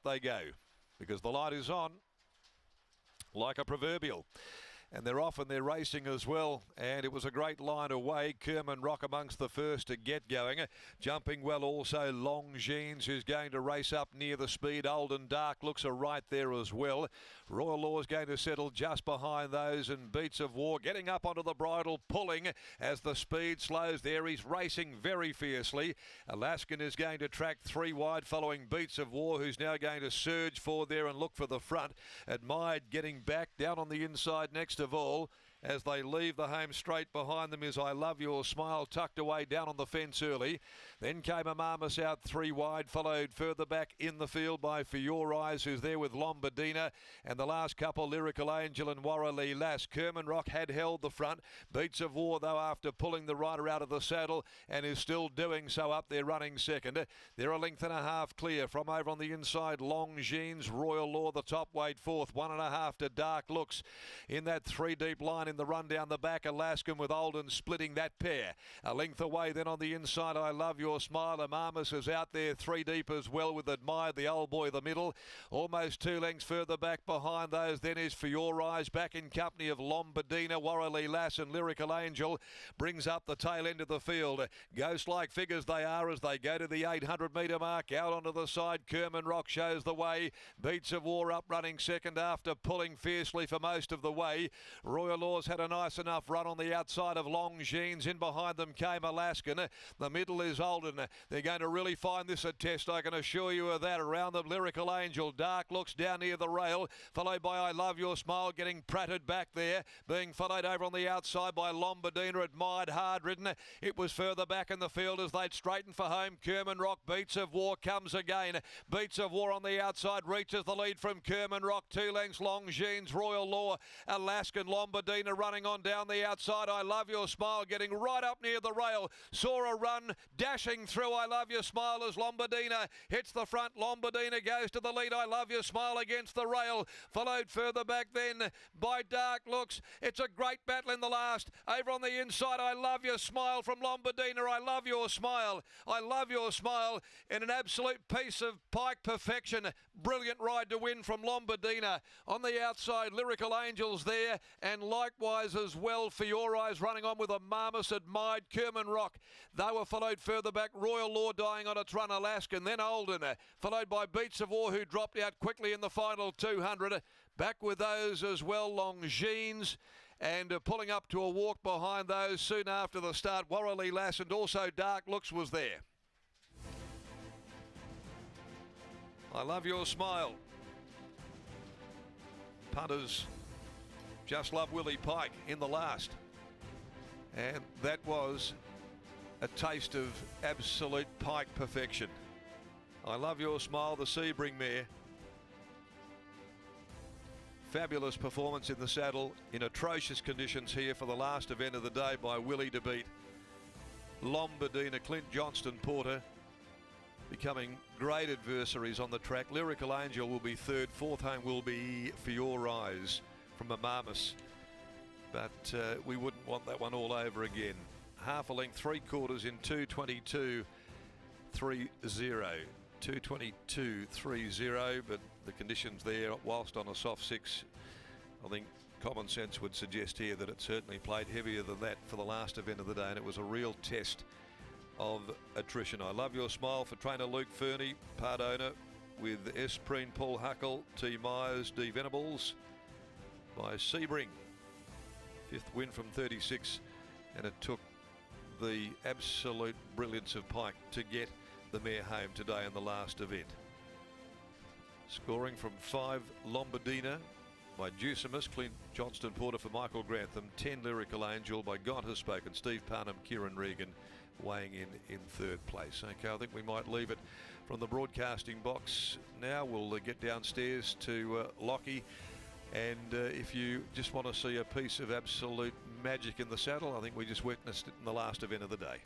up they go, because the light is on like a proverbial. And they're off and they're racing as well. And it was a great line away. Kerman Rock amongst the first to get going. Jumping well also Longines, who's going to race up near the speed. Old and Dark looks are right there as well. Royal Law's going to settle just behind those, and Beats of War getting up onto the bridle, pulling as the speed slows there. He's racing very fiercely. Alaskan is going to track 3 wide, following Beats of War, who's now going to surge forward there and look for the front. Admired getting back down on the inside next of all. As they leave the home straight behind them is I Love Your Smile, tucked away down on the fence early. Then came Amamus out 3 wide, followed further back in the field by For Your Eyes, who's there with Lombardina. And the last couple, Lyrical Angel and Warreley Lass. Kerman Rock had held the front. Beats of War, though, after pulling the rider out of the saddle, and is still doing so up there running second. They're a length and a half clear from over on the inside. Longines, Royal Law, the top weight fourth. 1.5 to Dark Looks in that 3 deep line in the run down the back. Alaskan with Olden splitting that pair. A length away then on the inside, I Love Your Smile. Amamus is out there 3 deep as well with Admired, the old boy, the middle. Almost 2 lengths further back behind those then is For Your Eyes, back in company of Lombardina. Warreley Lass and Lyrical Angel brings up the tail end of the field. Ghost-like figures they are as they go to the 800 metre mark. Out onto the side, Kerman Rock shows the way. Beats of War up running second after pulling fiercely for most of the way. Royal Laws had a nice enough run on the outside of Longines. In behind them came Alaskan. The middle is Olden. They're going to really find this a test, I can assure you of that. Around them, Lyrical Angel. Dark Looks down near the rail, followed by I Love Your Smile, getting pratted back there. Being followed over on the outside by Lombardina. Admired, hard ridden. It was further back in the field as they'd straighten for home. Kerman Rock, Beats of War comes again. Beats of War on the outside reaches the lead from Kerman Rock. 2 lengths Longines, Royal Law, Alaskan, Lombardina running on down the outside. I Love Your Smile getting right up near the rail. Saw a run dashing through I Love Your Smile as Lombardina hits the front. Lombardina goes to the lead. I Love Your Smile against the rail. Followed further back then by Dark Looks. It's a great battle in the last. Over on the inside, I Love Your Smile from Lombardina. I Love Your Smile. I Love Your Smile in an absolute piece of pike perfection. Brilliant ride to win from Lombardina. On the outside, Lyrical Angels there, and likewise as well For Your Eyes running on with Amamus, Admired, Kerman Rock. They were followed further back. Royal Law dying on its run, Alaskan, then Olden, followed by Beats of War, who dropped out quickly in the final 200. Back with those as well, Longines, and pulling up to a walk behind those soon after the start. Warreley Lass and also Dark Looks was there. I Love Your Smile. Punters just love Willie Pike in the last. And that was a taste of absolute Pike perfection. I Love Your Smile, the Sebring mare. Fabulous performance in the saddle in atrocious conditions here for the last event of the day by Willie to beat Lombardina. Clint Johnston Porter becoming great adversaries on the track. Lyrical Angel will be third. Fourth home will be For Your Eyes from Amamus. But we wouldn't want that one all over again. Half a length, 3/4 in 2:22.30. 2:22.30, but the conditions there, whilst on a soft 6, I think common sense would suggest here that it certainly played heavier than that for the last event of the day, and it was a real test of attrition. I Love Your Smile for trainer Luke Fernie, part owner with S. Preen, Paul Huckle, T. Myers, D. Venables by Sebring. 5th win from 36, and it took the absolute brilliance of Pike to get the mare home today in the last event. Scoring from 5, Lombardina by Deucimus, Clint Johnston Porter for Michael Grantham, 10, Lyrical Angel by God Has Spoken, Steve Parnham, Kieran Regan weighing in third place. Okay, I think we might leave it from the broadcasting box now. We'll get downstairs to Jockey. And if you just want to see a piece of absolute magic in the saddle, I think we just witnessed it in the last event of the day.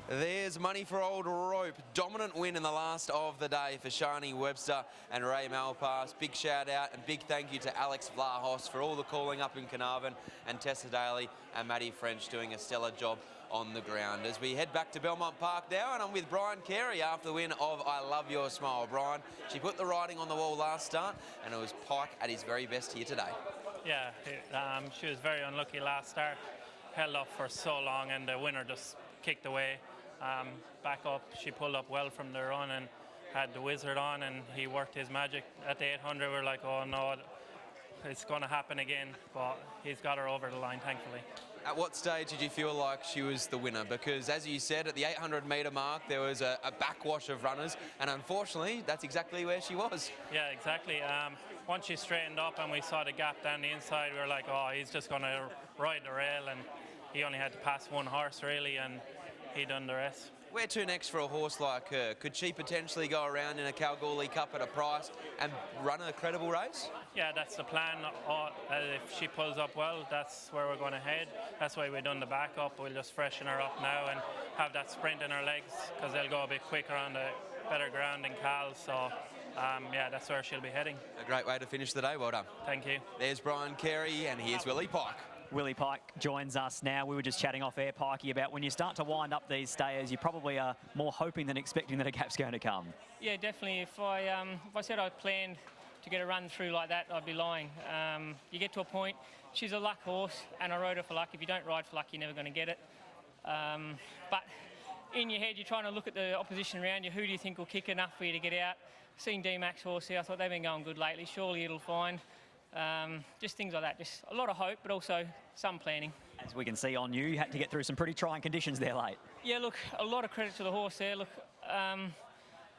There's money for old Rope. Dominant win in the last of the day for Shani Webster and Ray Malpass. Big shout out and big thank you to Alex Vlahos for all the calling up in Carnarvon, and Tessa Daly and Maddie French doing a stellar job on the ground. As we head back to Belmont Park now, and I'm with Brian Carey after the win of I Love Your Smile. Brian, she put the writing on the wall last start, and it was Pike at his very best here today. Yeah, she was very unlucky last start. Held up for so long, and the winner just kicked away. Back up, she pulled up well from the run and had the Wizard on, and he worked his magic. At the 800, we're like, oh no, it's going to happen again, but he's got her over the line, thankfully. At what stage did you feel like she was the winner? Because as you said, at the 800 metre mark, there was a backwash of runners, and unfortunately, that's exactly where she was. Yeah, exactly. Once she straightened up and we saw the gap down the inside, we were like, oh, he's just going to ride the rail, and he only had to pass one horse, really, and he done the rest. Where to next for a horse like her? Could she potentially go around in a Kalgoorlie Cup at a price and run a credible race? Yeah, that's the plan. If she pulls up well, that's where we're going to head. That's why we've done the backup. We'll just freshen her up now and have that sprint in her legs, because they'll go a bit quicker on the better ground in Cal. So, yeah, that's where she'll be heading. A great way to finish the day. Well done. Thank you. There's Brian Carey, and here's Willie Pike. Willie Pike joins us now. We were just chatting off air, Pikey, about when you start to wind up these stayers, you probably are more hoping than expecting that a gap's going to come. Yeah, definitely. If I said I planned to get a run through like that, I'd be lying. You get to a point, she's a luck horse, and I rode her for luck. If you don't ride for luck, you're never going to get it. But in your head, you're trying to look at the opposition around you. Who do you think will kick enough for you to get out? Seen D-Max horse here, I thought they've been going good lately. Surely it'll find. Just things like that. Just a lot of hope, but also some planning. As we can see on you had to get through some pretty trying conditions there late. Yeah, look, a lot of credit to the horse there. Look,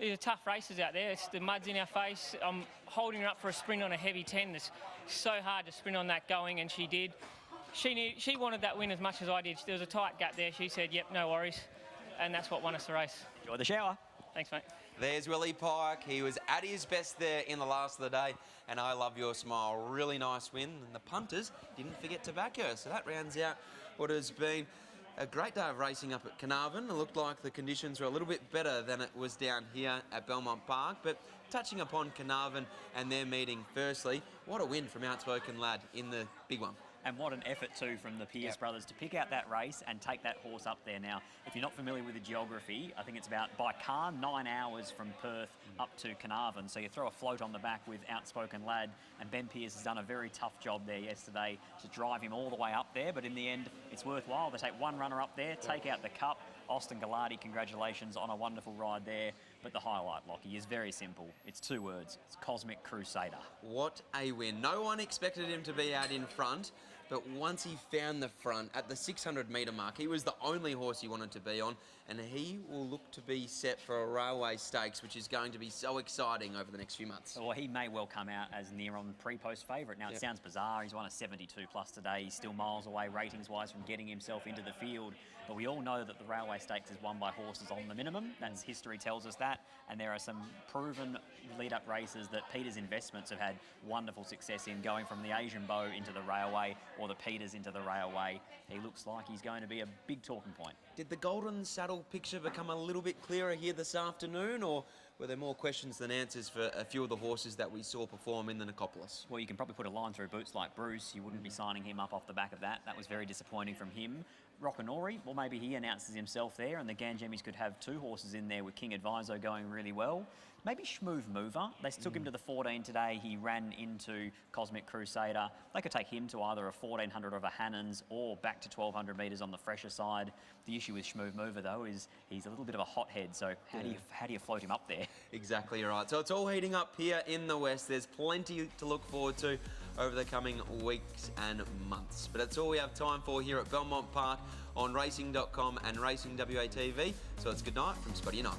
these are tough races out there. It's the mud's in our face. I'm holding her up for a sprint on a heavy 10. It's so hard to sprint on that going, and she did. She wanted that win as much as I did. There was a tight gap there. She said, yep, no worries. And that's what won us the race. Enjoy the shower. Thanks, mate. There's Willie Pike. He was at his best there in the last of the day, and I Love Your Smile. Really nice win, and the punters didn't forget to back her. So that rounds out what has been a great day of racing up at Carnarvon. It looked like the conditions were a little bit better than it was down here at Belmont Park, but touching upon Carnarvon and their meeting firstly, what a win from Outspoken Lad in the big one. And what an effort too from the Pierce brothers to pick out that race and take that horse up there. Now, if you're not familiar with the geography, I think it's about, by car, 9 hours from Perth up to Carnarvon. So you throw a float on the back with Outspoken Lad, and Ben Pierce has done a very tough job there yesterday to drive him all the way up there. But in the end, it's worthwhile. They take one runner up there, take out the cup. Austin Gallardi, congratulations on a wonderful ride there. But the highlight, Lockie, is very simple. It's 2 words. It's Cosmic Crusader. What a win. No one expected him to be out in front, but once he found the front at the 600 metre mark, he was the only horse he wanted to be on, and he will look to be set for a railway stakes, which is going to be so exciting over the next few months. Well, he may well come out as near on pre-post favourite. Now, it sounds bizarre. He's won a 72 plus today. He's still miles away ratings-wise from getting himself into the field. But we all know that the railway stakes is won by horses on the minimum. That's history tells us that. And there are some proven lead-up races that Peter's Investments have had wonderful success in, going from the Asian Bow into the railway or the Peters into the railway. He looks like he's going to be a big talking point. Did the Golden Saddle picture become a little bit clearer here this afternoon, or were there more questions than answers for a few of the horses that we saw perform in the Nicopolis? Well, you can probably put a line through boots like Bruce. You wouldn't be signing him up off the back of that. That was very disappointing from him. Rockanori, well, maybe he announces himself there, and the Ganjemis could have 2 horses in there with King Advisor going really well. Maybe Schmoove Mover. They took him to the 14 today. He ran into Cosmic Crusader. They could take him to either a 1400 of a Hannons or back to 1200 metres on the fresher side. The issue with Schmoove Mover, though, is he's a little bit of a hothead, so how do you float him up there? Exactly right. So it's all heating up here in the West. There's plenty to look forward to over the coming weeks and months. But that's all we have time for here at Belmont Park on racing.com and Racing WA TV. So it's good night from Spotty and I.